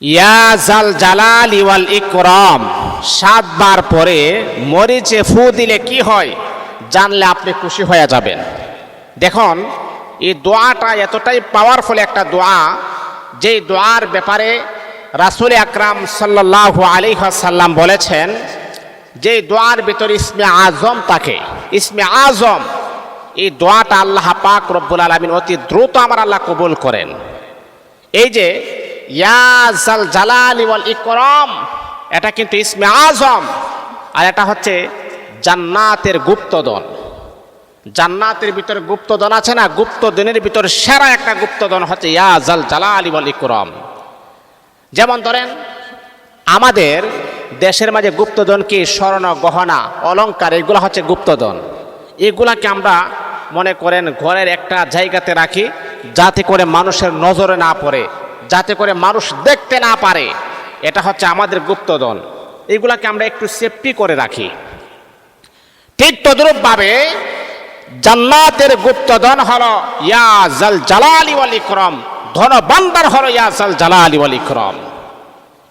ইয়া জাল জালালি ওয়াল ইকরাম 7 বার পরে মরিচে ফু দিলে কি হয় জানলে আপনি খুশি হয়ে যাবেন। দেখুন এই দোয়াটা এতটাই পাওয়ারফুল একটা দোয়া, যেই দোয়ার ব্যাপারে রাসূল আকরাম সাল্লাল্লাহু আলাইহি ওয়াসাল্লাম বলেছেন যে দোয়ার ভিতরে ইসমে আজম থাকে। ইসমে আজম এই দোয়াটা আল্লাহ পাক রব্বুল আলামিন অতি দ্রুত আমার আল্লাহ কবুল করেন। এই যে ইয়া জাল জালালি ওয়াল ইকরাম, এটা কিন্তু ইসমে আজম, আর এটা হচ্ছে জান্নাতের গুপ্তধন। জান্নাতের ভিতরে গুপ্তধন আছে না, গুপ্তধনের ভিতরে সেরা একটা গুপ্তধন হচ্ছে ইয়া জাল জালালি ওয়াল ইকরাম। যেমন ধরেন আমাদের দেশের মাঝে গুপ্তধন কি স্বর্ণ গহনা অলংকার, এগুলো হচ্ছে গুপ্তধন। এগুলাকে আমরা মনে করেন ঘরের একটা জায়গাতে রাখি যাতে করে মানুষের নজরে না পড়ে, যাতে করে মানুষ দেখতে না পারে। এটা হচ্ছে আমাদের গুপ্তধন, এগুলাকে আমরা একটু সেফটি করে রাখি। ঠিক তদ্রূপভাবে জান্নাতের গুপ্তধন হলো ইয়া জাল জালালি ওয়াল ইকরাম, ধন ভান্ডার হলো ইয়া জাল জালালি ওয়াল ইকরাম।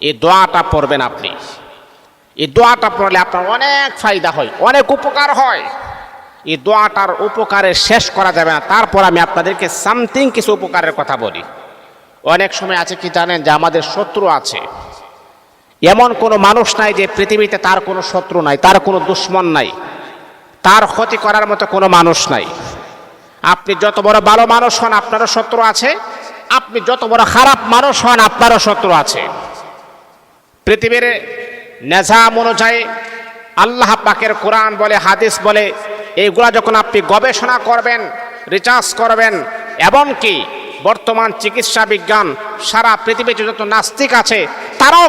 এই দোয়াটা পড়বেন আপনি। এই দোয়াটা পড়লে আপনার অনেক ফায়দা হয়, অনেক উপকার হয়। এই দোয়াটার উপকারে শেষ করা যাবে না। তারপর আমি আপনাদেরকে সামথিং কিছু উপকারের কথা বলি। অনেক সময় আছে কি জানেন, যে আমাদের শত্রু আছে। এমন কোনো মানুষ নাই যে পৃথিবীতে তার কোনো শত্রু নাই, তার কোনো দুশ্মন নাই, তার ক্ষতি করার মতো কোনো মানুষ নাই। আপনি যত বড় ভালো মানুষ হন আপনারও শত্রু আছে, আপনি যত বড় খারাপ মানুষ হন আপনারও শত্রু আছে। পৃথিবীর নিজাম অনুযায়ী আল্লাহ পাকের কোরআন বলে, হাদিস বলে, এইগুলা যখন আপনি গবেষণা করবেন, রিসার্চ করবেন, এমনকি বর্তমান চিকিৎসা বিজ্ঞান সারা পৃথিবীতে যত নাস্তিক আছে তারাও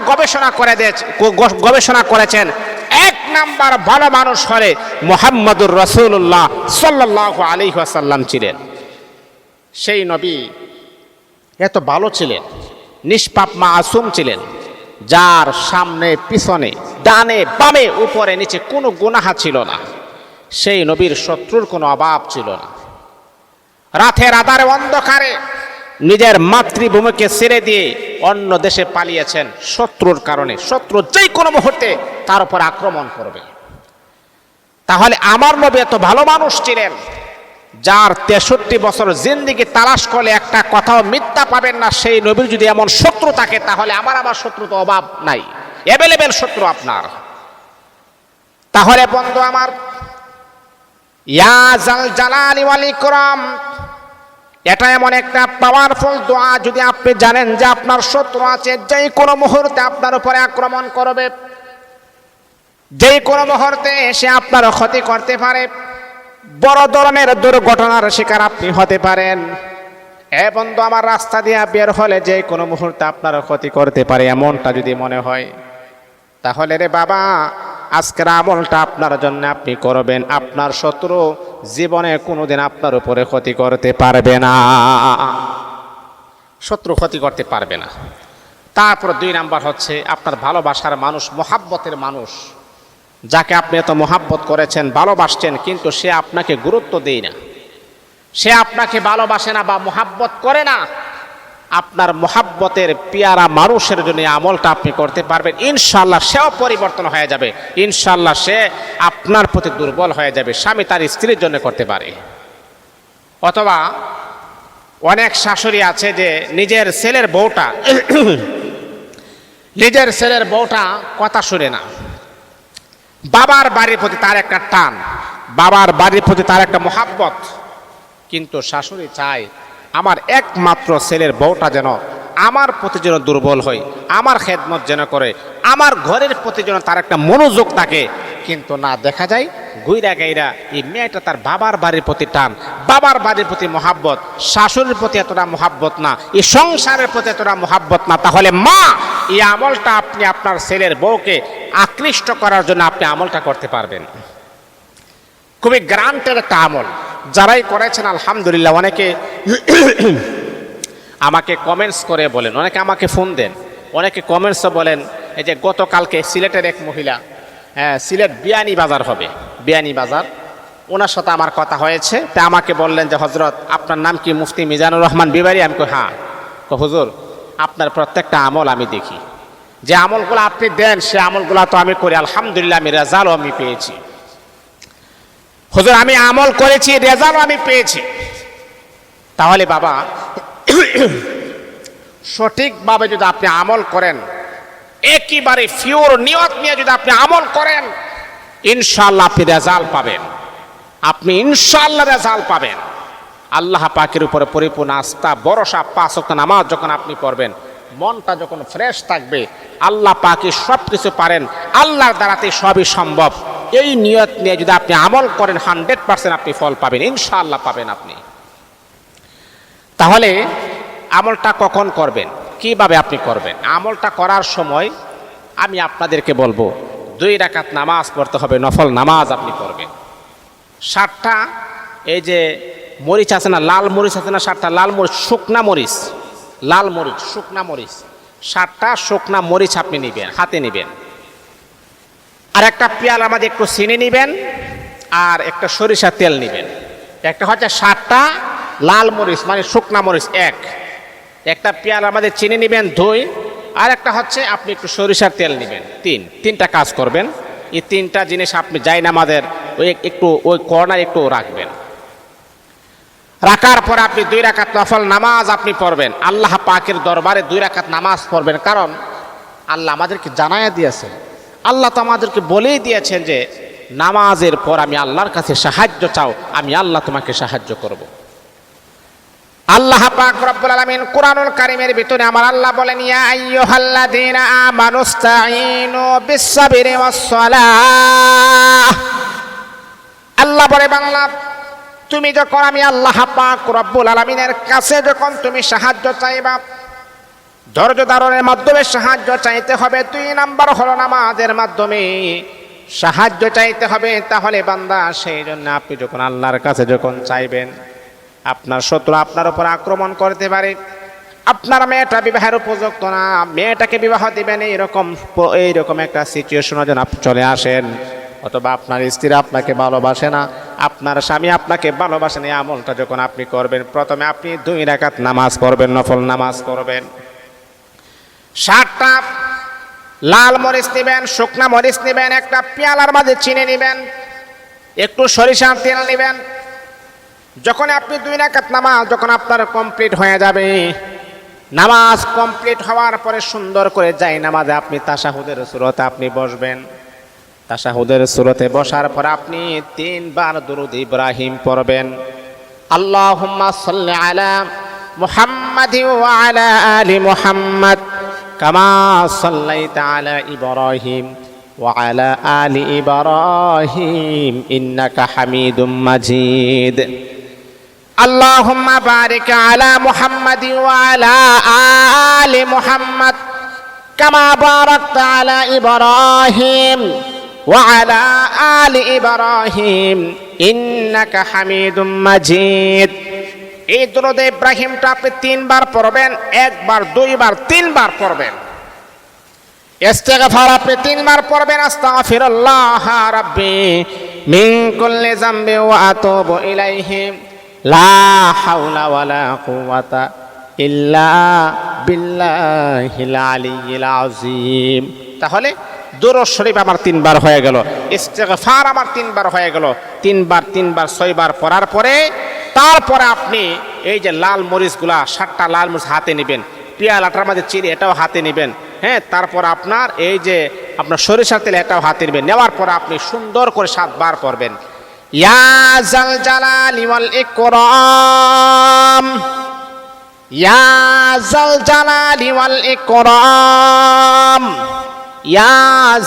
গবেষণা করেছেন, 1 নাম্বার ভালো মানুষ হলে মুহাম্মদুর রাসূলুল্লাহ সাল্লাল্লাহু আলাইহি ওয়াসাল্লাম ছিলেন। সেই নবী এত ভালো ছিলেন, নিষ্পাপ মাসুম ছিলেন, যার সামনে পিছনে ডানে বামে উপরে নিচে কোনো গুনাহ ছিল না। সেই নবীর শত্রুর কোনো অভাব ছিল না। রাতের আঁধারে অন্ধকারে নিজের মাতৃভূমিকে ছেড়ে দিয়ে অন্য দেশে পালিয়েছেন শত্রুর কারণে। শত্রু যেই কোনো মুহূর্তে তার উপর আক্রমণ করবে। তাহলে আমার নবী এত ভালো মানুষ ছিলেন, যার 63 বছর জিন্দেগি তালাশ করলে একটা কথাও মিথ্যা পাবেন না। সেই নবীর যদি এমন শত্রু থাকে, তাহলে আমার শত্রু তো অভাব নাই, অ্যাভেলেবেল শত্রু আপনার। তাহলে বন্ধু আমার, ইয়া জাল জালালি ওয়াল ইকরাম এটা এমন একটা পাওয়ারফুল দোয়া। যদি আপনি জানেন যে আপনার শত্রু আছে, যেই কোনো মুহূর্তে আপনার উপরে আক্রমণ করবে, যেই কোনো মুহূর্তে এসে আপনার ক্ষতি করতে পারে, বড় ধরনের দুর্ঘটনার শিকার আপনি হতে পারেন। এ বন্ধু আমার, রাস্তা দিয়ে বের হলে যে কোনো মুহূর্তে আপনার ক্ষতি করতে পারে, এমনটা যদি মনে হয়, তাহলে রে বাবা, আজকের আমলটা আপনার জন্য আপনি করবেন। আপনার শত্রু জীবনে কোনোদিন আপনার উপরে ক্ষতি করতে পারবে না, শত্রু ক্ষতি করতে পারবে না। তারপর 2 নাম্বার হচ্ছে আপনার ভালোবাসার মানুষ, মহাব্বতের মানুষ, যাকে আপনি এত মহাব্বত করেছেন, ভালোবাসছেন, কিন্তু সে আপনাকে গুরুত্ব দেয় না, সে আপনাকে ভালোবাসে না বা মহাব্বত করে না। আপনার মহাব্বতের পেয়ারা মানুষের জন্য আমলটা আপনি করতে পারবেন। ইনশাআল্লাহ সেও পরিবর্তন হয়ে যাবে। ইনশাআল্লাহ সে আপনার প্রতি দুর্বল হয়ে যাবে। স্বামী তার স্ত্রীর জন্য করতে পারে। অথবা অনেক শাশুড়ি আছে যে নিজের ছেলের বউটা কথা শুনে না। বাবার বাড়ির প্রতি তার একটা টান, বাবার বাড়ির প্রতি তার একটা মহাব্বত, কিন্তু শাশুড়ি চায় আমার একমাত্র ছেলের বউটা যেন আমার প্রতি যেন দুর্বল হয়, আমার খেদমত যেন করে, আমার ঘরের প্রতি যেন তার একটা মনোযোগ থাকে। কিন্তু না, দেখা যায় গুইরা গাইরা এই মেয়েটা তার বাবার বাড়ির প্রতি টান, বাবার বাড়ির প্রতি মহাব্বত, শাশুড়ির প্রতি এতটা মহাব্বত না, এই সংসারের প্রতি এতটা মহাব্বত না। তাহলে মা, এই আমলটা আপনি আপনার ছেলের বউকে আকৃষ্ট করার জন্য আপনি আমলটা করতে পারবেন। খুবই গ্রান্টের একটা আমল, যারাই করেছেন আলহামদুলিল্লাহ। অনেকে আমাকে কমেন্টস করে বলেন, অনেকে আমাকে ফোন দেন, অনেকে কমেন্টসও বলেন। এই যে গতকালকে সিলেটের এক মহিলা, সিলেট বিয়ানীবাজার হবে, বিয়ানীবাজার, ওনার সাথে আমার কথা হয়েছে। তা আমাকে বললেন যে হজরত আপনার নাম কি? মুফতি মিজানুর রহমান বিবারি। আমি কই হ্যাঁ। হুজুর আপনার প্রত্যেকটা আমল আমি দেখি, যে আমলগুলো আপনি দেন সে আমলগুলো তো আমি করি, আলহামদুলিল্লাহ আমি রেজাল্টও আমি পেয়েছি। হুজুর আমি আমল করেছি, রেজাল্ট আমি পেয়েছি। তাহলে বাবা সঠিকভাবে যদি আপনি আমল করেন, একেবারে পিওর নিয়ত নিয়ে যদি আপনি আমল করেন, ইনশাআল্লাহ আপনি রেজাল্ট পাবেন, আপনি ইনশাআল্লাহ রেজাল্ট পাবেন। আল্লাহ পাকের উপরে পরিপূর্ণ আস্থা ভরসা, 5 ওয়াক্ত নামাজ যখন আপনি পড়বেন, মনটা যখন ফ্রেশ থাকবে, আল্লাহ পাকে সব কিছু পারেন, আল্লাহর দ্বারাতে সবই সম্ভব। এই নিয়ত নিয়ে যদি আপনি আমল করেন 100% আপনি ফল পাবেন, ইনশাআল্লাহ পাবেন আপনি। তাহলে আমলটা কখন করবেন, কিভাবে আপনি করবেন? আমলটা করার সময় আমি আপনাদেরকে বলবো 2 রাকাত নামাজ পড়তে হবে, নফল নামাজ আপনি পড়বেন। 7টা এই যে মরিচ আছে না, লাল মরিচ আছে না, 7টা লাল মরিচ, শুকনা মরিচ, লাল মরিচ শুকনা মরিচ, 7টা শুকনা মরিচ আপনি নেবেন, হাতে নেবেন। আর একটা পেয়ালার মধ্যে একটু চিনি নেবেন, আর একটা সরিষার তেল নেবেন। একটা হচ্ছে 7টা লাল মরিচ মানে শুকনা মরিচ 1, একটা পেয়ালার মধ্যে চিনি নেবেন 2, আর একটা হচ্ছে আপনি একটু সরিষার তেল নেবেন 3। 3টা কাজ করবেন। এই 3টা জিনিস আপনি জায়নামাজের ওই একটু ওই কর্নার একটু রাখবেন। রাখার পর আপনি 2 রাকাত নফল নামাজ আপনি পড়বেন, আল্লাহ পাকের দরবারে 2 রাকাত নামাজ পড়বেন। কারণ আল্লাহ আমাদেরকে জানায়া দিয়েছেন, আল্লাহ তো আমাদেরকে বলেই দিয়েছেন যে নামাজের পর আমি আল্লাহর কাছে সাহায্য চাও, আমি আল্লাহ তোমাকে সাহায্য করব। আল্লাহ পাক রব্বুল আলামিন কুরআনুল কারীমের ভিতরে আমার আল্লাহ বলেন, ইয়া আইয়ুহাল্লাযীনা আমানুস্তাঈনু বিস-সাবরি ওয়াস-সালাহ। আল্লাহ বলে বাংলা, তুমি যখন আমি আল্লাহ পাক রব্বুল আলামিনের কাছে যখন তুমি সাহায্য চাইবা, ধৈর্য ধারণের মাধ্যমে সাহায্য চাইতে হবে। 2 নাম্বার হলো নামাজের মাধ্যমে সাহায্য চাইতে হবে। তাহলে বান্দা সেই জন্য আপনি যখন আল্লাহর কাছে যখন চাইবেন, আপনার শত্রু আপনার উপর আক্রমণ করতে পারে, আপনার মেয়েটা বিবাহের উপযুক্ত না, মেয়েটাকে বিবাহ দিবেন, এইরকম একটা সিচুয়েশনে যেন আপনি চলে আসেন, অথবা আপনার স্ত্রী আপনাকে ভালোবাসে না, আপনার স্বামী আপনাকে ভালোবাসে না, এই আমলটা যখন আপনি করবেন, প্রথমে আপনি 2 রাকাত নামাজ পড়বেন, নফল নামাজ করবেন। 7টা লাল মরিচ নেবেন, শুকনা মরিচ নেবেন, একটা পেয়ালার মাঝে চিনি নেবেন, একটু সরিষার তেল নেবেন। যখন আপনি 2 রাকাত নামাজ যখন আপনার কমপ্লিট হয়ে যাবে, নামাজ কমপ্লিট হওয়ার পরে সুন্দর করে যাই নামাজে আপনি তাশাহুদের সূরাতে আপনি বসবেন। তাশাহুদের সূরাতে বসার পর আপনি 3 বার দুরূদ ইব্রাহিম পড়বেন। আল্লাহুম্মা সাল্লি আলা মুহাম্মাদিন ওয়া আলা আলি মুহাম্মাদ কামা সাল্লাইতা আলা ইব্রাহিম ওয়া আলা আলি ইব্রাহিম ইন্নাকা হামিদুম মাজিদ। আল্লাহুম্মা বারিক আলা মুহাম্মাদিন ওয়া আলা আলি মুহাম্মাদ কামা বারাকতা আলা ইব্রাহিম ওয়া আলা আলি ইব্রাহিম ইন্নাকা হামিদুম মাজিদ। এই দুরূদ ইব্রাহিমটা আপনি 3 বার পড়বেন, 1 বার 2 বার 3 বার পড়বেন। ইস্তিগফার আপনি 3 বার পড়বেন, আস্তাগফিরুল্লাহ রাব্বি মিন কুল্লি যামবি ওয়া আতুবু ইলাইহি লা হাওলা ওয়ালা কুওয়াতা ইল্লা বিল্লাহিল আলিয়্যিল আযীম। তাহলে দুরূদ শরীফ আমার 3 বার হয়ে গেল, ইস্তিগফার আমার 3 বার হয়ে গেল। 3 বার 6 বার পড়ার পরে তারপরে আপনি এই যে লাল মরিচগুলা 7টা লাল মরিচ হাতে নেবেন, পেয়ালাটার মধ্যে চিনি এটাও হাতে নেবেন, হ্যাঁ। তারপর আপনার এই যে আপনার সরিষার তেল এটাও হাতে নেবেন। নেওয়ার পর আপনি সুন্দর করে 7 বার পড়বেন, ইয়া জাল জালালি ওয়াল ইকরাম, ইয়া জাল জালালি ওয়াল ইকরাম, ইয়া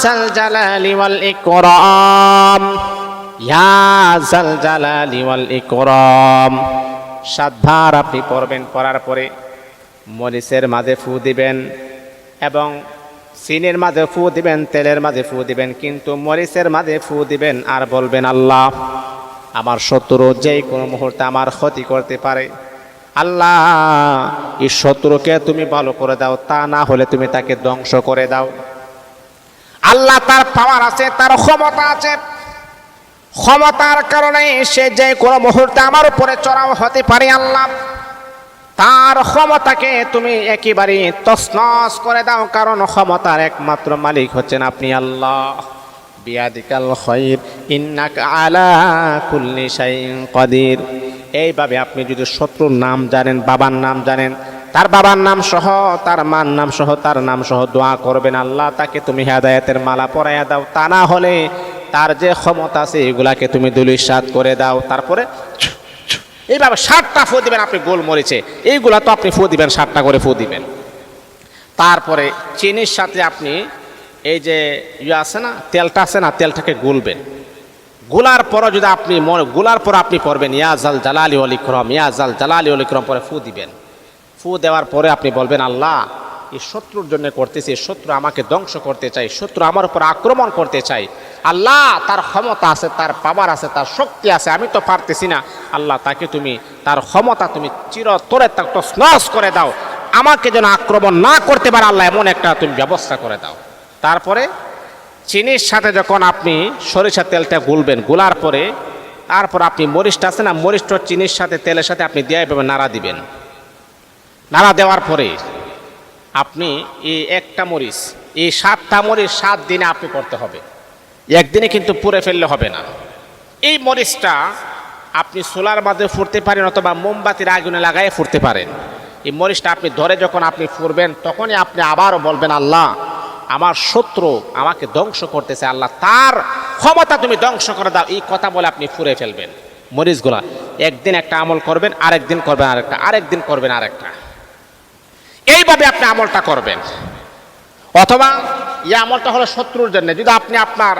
জাল জালালি ওয়াল ইকরাম, ইয়া জাল জালালি ওয়াল ইকরাম। 7 বার আপনি পড়বেন। পড়ার পরে মরিচের মাঝে ফু দিবেন এবং চিনির মাঝে ফু দিবেন, তেলের মাঝে ফু দিবেন, কিন্তু মরিচের মাঝে ফু দিবেন আর বলবেন, আল্লাহ আমার শত্রু যেই কোনো মুহূর্তে আমার ক্ষতি করতে পারে, আল্লাহ এই শত্রুকে তুমি ভালো করে দাও, তা না হলে তুমি তাকে ধ্বংস করে দাও। আল্লাহ তার পাওয়ার আছে, তার ক্ষমতা আছে, ক্ষমতার কারণে সে যে কোনো মুহূর্তে আমার উপরে চড়াও হতে পারে। আল্লাহ তার ক্ষমতাকে তুমি একেবারে তছনছ করে দাও, কারণ ক্ষমতার একমাত্র মালিক হচ্ছেন আপনি আল্লাহ। বিয়াদিকাল খায়র ইন্নাকা আলা কুল্লি শাইইন কাদির। এইভাবে আপনি যদি শত্রুর নাম জানেন, বাবার নাম জানেন, তার বাবার নাম সহ, তার মার নাম সহ, তার নাম সহ দোয়া করবেন, আল্লাহ তাকে তুমি হেদায়েতের মালা পরাইয়া দাও। তা না হলে তার যে ক্ষমতা আছে এগুলাকে তুমি ধূলিসাৎ করে দাও। তারপরে এইভাবে 7টা ফু দিবেন আপনি গোলমরিচে, এইগুলা তো আপনি ফু দিবেন, 7টা করে ফু দিবেন। তারপরে চিনির সাথে আপনি এই যে আছে না, তেলটা আছে না, তেলটাকে গুলবেন। গুলার পরও যদি আপনি গুলার পর আপনি পড়বেন ইয়া জাল জালালি ওয়াল ইকরাম, ইয়া জাল জালালি ওয়াল ইকরাম, পরে ফু দিবেন। ফু দেওয়ার পরে আপনি বলবেন, আল্লাহ এই শত্রুর জন্য করতেছি, শত্রু আমাকে ধ্বংস করতে চাই, শত্রু আমার উপর আক্রমণ করতে চাই, আল্লাহ তার ক্ষমতা আছে, তার পাওয়ার আছে, তার শক্তি আছে, আমি তো পারতেছি না, আল্লাহ তাকে তুমি তার ক্ষমতা তুমি চিরতরে তাকে তছনছ করে দাও, আমাকে যেন আক্রমণ না করতে পারে আল্লাহ এমন একটা তুমি ব্যবস্থা করে দাও। তারপরে চিনির সাথে যখন আপনি সরিষার তেলটা গুলবেন, গুলার পরে তারপর আপনি মরিচটা আছে না, মরিচটা চিনির সাথে তেলের সাথে আপনি দিয়ে এভাবে নাড়া দিবেন। নাড়া দেওয়ার পরে আপনি এই একটা মরিচ, এই 7টা মরিচ 7 দিনে আপনি করতে হবে, একদিনে কিন্তু পুড়ে ফেললে হবে না। এই মরিচটা আপনি সোলার মাঝে ফুটতে পারেন অথবা মোমবাতির আগুনে লাগাই ফুটতে পারেন। এই মরিচটা আপনি ধরে যখন আপনি ফুরবেন তখনই আপনি আবারও বলবেন, আল্লাহ আমার শত্রু আমাকে ধ্বংস করতেছে, আল্লাহ তার ক্ষমতা তুমি ধ্বংস করে দাও। এই কথা বলে আপনি ফুরে ফেলবেন মরিচগুলা। একদিন একটা আমল করবেন, আরেকদিন করবেন আরেকটা, আরেকদিন করবেন আরেকটা, এইভাবে আপনি আমলটা করবেন। অথবা এই আমলটা হলো শত্রুর জন্য, যদি আপনি আপনার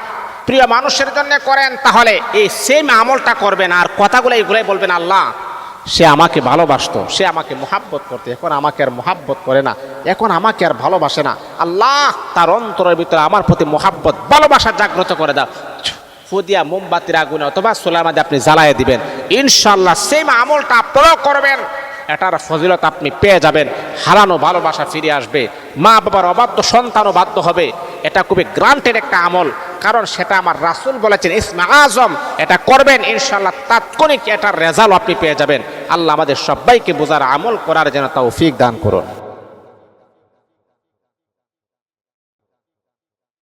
প্রিয় মানুষের জন্য করেন তাহলে এই সেম আমলটা করবেন আর কথাগুলো এইগুলাই বলবেন, আল্লাহ সে আমাকে ভালোবাসতো, সে আমাকে মোহাব্বত করতো, এখন আমাকে আর মোহাব্বত করে না, এখন আমাকে আর ভালোবাসে না, আল্লাহ তার অন্তরের ভিতরে আমার প্রতি মোহাব্বত ভালোবাসা জাগ্রত করে দাও। ফুদিয়া মোমবাতির আগুনে অথবা সোলার মধ্যে আপনি জ্বালায় দিবেন, ইনশাআল্লাহ সেম আমলটা আপনারাও করবেন, এটার ফজিলত আপনি পেয়ে যাবেন, হারানো ভালোবাসা ফিরে আসবে, মা বাবার অবাধ্য সন্তানও বাধ্য হবে। এটা খুবই গ্রান্টেড একটা আমল, কারণ সেটা আমার রাসূল বলেছেন ইসমে আজম, এটা করবেন ইনশাআল্লাহ তাৎক্ষণিক এটার রেজাল্ট আপনি পেয়ে যাবেন। আল্লাহ আমাদের সবাইকে বোঝার আমল করার যেন তৌফিক দান করুন।